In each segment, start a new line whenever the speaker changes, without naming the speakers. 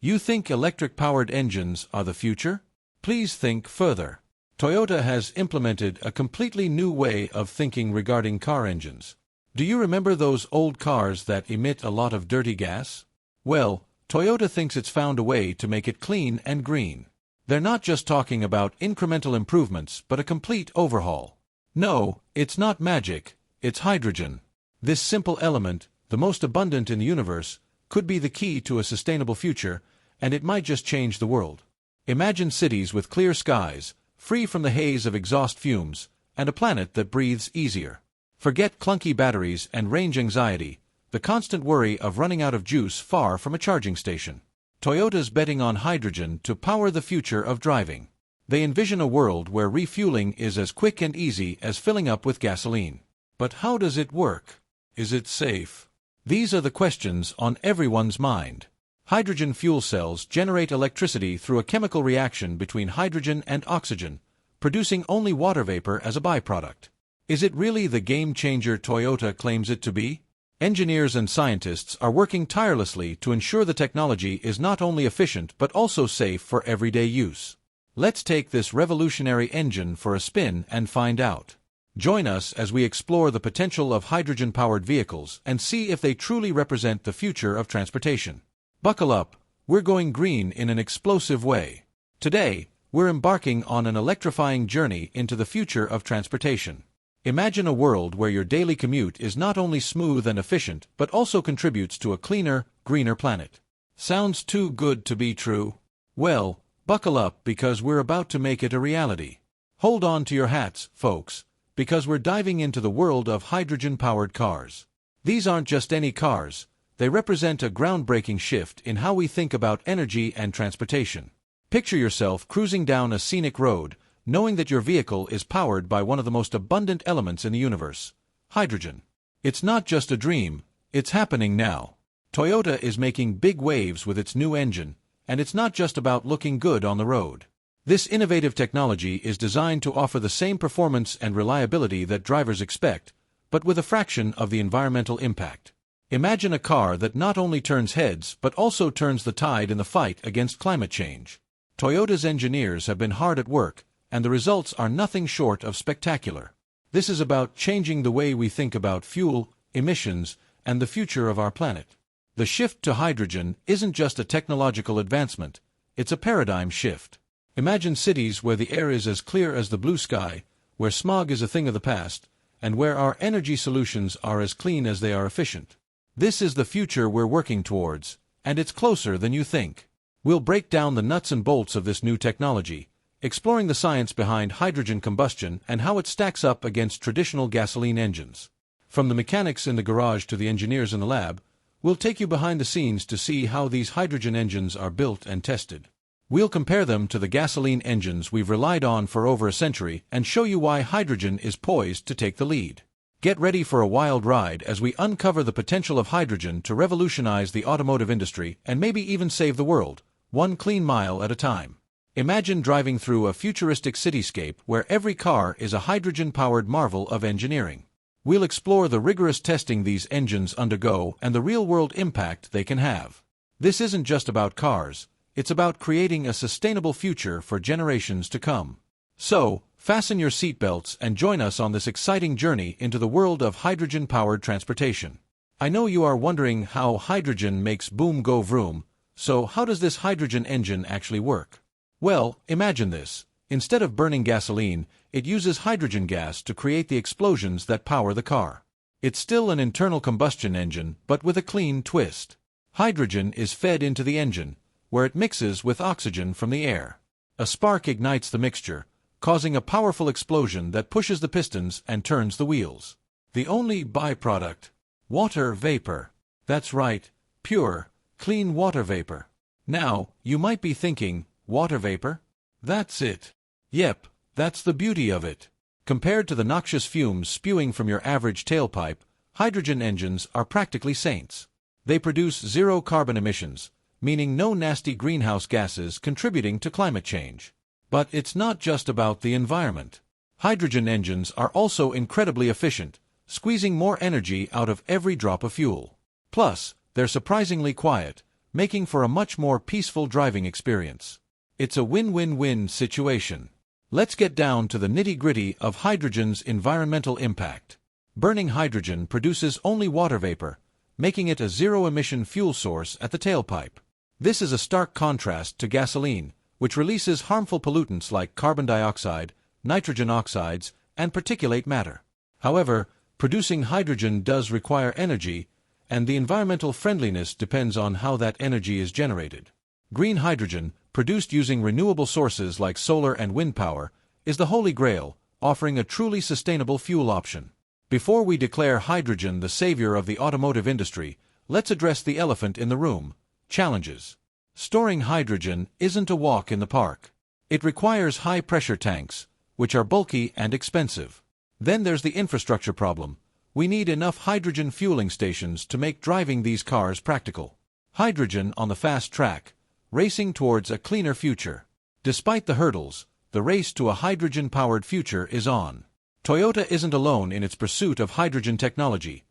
You think electric-powered engines are the future? Please think further. Toyota has implemented a completely new way of thinking regarding car engines. Do you remember those old cars that emit a lot of dirty gas? Well, Toyota thinks it's found a way to make it clean and green. They're not just talking about incremental improvements, but a complete overhaul. No, it's not magic, it's hydrogen. This simple element, the most abundant in the universe, could be the key to a sustainable future, and it might just change the world. Imagine cities with clear skies, free from the haze of exhaust fumes, and a planet that breathes easier. Forget clunky batteries and range anxiety, the constant worry of running out of juice far from a charging station. Toyota's betting on hydrogen to power the future of driving. They envision a world where refueling is as quick and easy as filling up with gasoline. But how does it work? Is it safe? These are the questions on everyone's mind. Hydrogen fuel cells generate electricity through a chemical reaction between hydrogen and oxygen, producing only water vapor as a byproduct. Is it really the game-changer Toyota claims it to be? Engineers and scientists are working tirelessly to ensure the technology is not only efficient but also safe for everyday use. Let's take this revolutionary engine for a spin and find out. Join us as we explore the potential of hydrogen-powered vehicles and see if they truly represent the future of transportation. Buckle up, we're going green in an explosive way. Today, we're embarking on an electrifying journey into the future of transportation. Imagine a world where your daily commute is not only smooth and efficient, but also contributes to a cleaner, greener planet. Sounds too good to be true? Well, buckle up because we're about to make it a reality. Hold on to your hats, folks, because we're diving into the world of hydrogen-powered cars. These aren't just any cars, they represent a groundbreaking shift in how we think about energy and transportation. Picture yourself cruising down a scenic road, knowing that your vehicle is powered by one of the most abundant elements in the universe, hydrogen. It's not just a dream, it's happening now. Toyota is making big waves with its new engine, and it's not just about looking good on the road. This innovative technology is designed to offer the same performance and reliability that drivers expect, but with a fraction of the environmental impact. Imagine a car that not only turns heads but also turns the tide in the fight against climate change. Toyota's engineers have been hard at work, and the results are nothing short of spectacular. This is about changing the way we think about fuel, emissions, and the future of our planet. The shift to hydrogen isn't just a technological advancement, it's a paradigm shift. Imagine cities where the air is as clear as the blue sky, where smog is a thing of the past, and where our energy solutions are as clean as they are efficient. This is the future we're working towards, and it's closer than you think. We'll break down the nuts and bolts of this new technology, exploring the science behind hydrogen combustion and how it stacks up against traditional gasoline engines. From the mechanics in the garage to the engineers in the lab, we'll take you behind the scenes to see how these hydrogen engines are built and tested. We'll compare them to the gasoline engines we've relied on for over a century and show you why hydrogen is poised to take the lead. Get ready for a wild ride as we uncover the potential of hydrogen to revolutionize the automotive industry and maybe even save the world, one clean mile at a time. Imagine driving through a futuristic cityscape where every car is a hydrogen-powered marvel of engineering. We'll explore the rigorous testing these engines undergo and the real-world impact they can have. This isn't just about cars, it's about creating a sustainable future for generations to come. So, fasten your seatbelts and join us on this exciting journey into the world of hydrogen-powered transportation. I know you are wondering how hydrogen makes boom go vroom, so how does this hydrogen engine actually work? Well, imagine this. Instead of burning gasoline, it uses hydrogen gas to create the explosions that power the car. It's still an internal combustion engine, but with a clean twist. Hydrogen is fed into the engine, where it mixes with oxygen from the air. A spark ignites the mixture, causing a powerful explosion that pushes the pistons and turns the wheels. The only byproduct: water vapor. That's right, pure, clean water vapor. Now, you might be thinking, water vapor? That's it. Yep, that's the beauty of it. Compared to the noxious fumes spewing from your average tailpipe, hydrogen engines are practically saints. They produce zero carbon emissions, meaning no nasty greenhouse gases contributing to climate change. But it's not just about the environment. Hydrogen engines are also incredibly efficient, squeezing more energy out of every drop of fuel. Plus, they're surprisingly quiet, making for a much more peaceful driving experience. It's a win-win-win situation. Let's get down to the nitty-gritty of hydrogen's environmental impact. Burning hydrogen produces only water vapor, making it a zero-emission fuel source at the tailpipe. This is a stark contrast to gasoline, which releases harmful pollutants like carbon dioxide, nitrogen oxides, and particulate matter. However, producing hydrogen does require energy, and the environmental friendliness depends on how that energy is generated. Green hydrogen, produced using renewable sources like solar and wind power, is the holy grail, offering a truly sustainable fuel option. Before we declare hydrogen the savior of the automotive industry, let's address the elephant in the room: challenges. Storing hydrogen isn't a walk in the park. It requires high-pressure tanks, which are bulky and expensive. Then there's the infrastructure problem. We need enough hydrogen fueling stations to make driving these cars practical. Hydrogen on the fast track, racing towards a cleaner future. Despite the hurdles, the race to a hydrogen-powered future is on. Toyota isn't alone in its pursuit of hydrogen technology.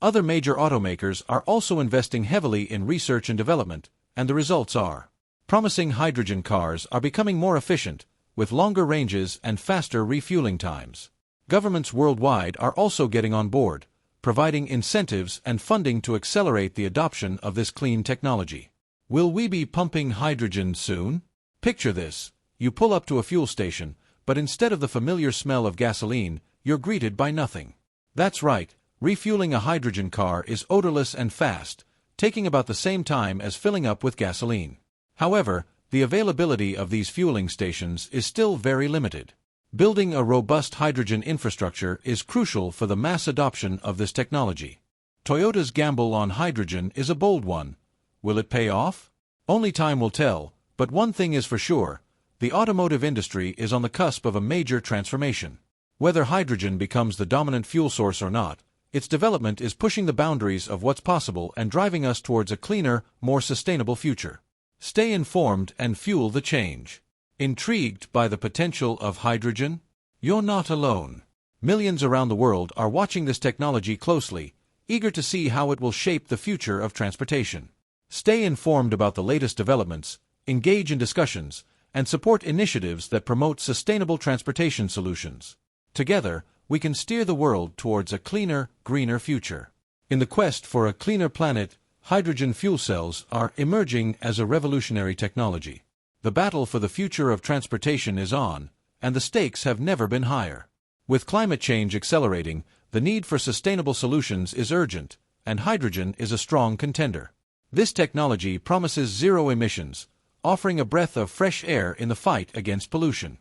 Other major automakers are also investing heavily in research and development, and the results are promising. Hydrogen cars are becoming more efficient, with longer ranges and faster refueling times. Governments worldwide are also getting on board, providing incentives and funding to accelerate the adoption of this clean technology. Will we be pumping hydrogen soon? Picture this: you pull up to a fuel station, but instead of the familiar smell of gasoline, you're greeted by nothing. That's right, refueling a hydrogen car is odorless and fast, taking about the same time as filling up with gasoline. However, the availability of these fueling stations is still very limited. Building a robust hydrogen infrastructure is crucial for the mass adoption of this technology. Toyota's gamble on hydrogen is a bold one. Will it pay off? Only time will tell, but one thing is for sure: the automotive industry is on the cusp of a major transformation. Whether hydrogen becomes the dominant fuel source or not, its development is pushing the boundaries of what's possible and driving us towards a cleaner, more sustainable future. Stay informed and fuel the change. Intrigued by the potential of hydrogen? You're not alone. Millions around the world are watching this technology closely, eager to see how it will shape the future of transportation. Stay informed about the latest developments, engage in discussions, and support initiatives that promote sustainable transportation solutions. Together, we can steer the world towards a cleaner, greener future. In the quest for a cleaner planet, hydrogen fuel cells are emerging as a revolutionary technology. The battle for the future of transportation is on, and the stakes have never been higher. With climate change accelerating, the need for sustainable solutions is urgent, and hydrogen is a strong contender. This technology promises zero emissions, offering a breath of fresh air in the fight against pollution.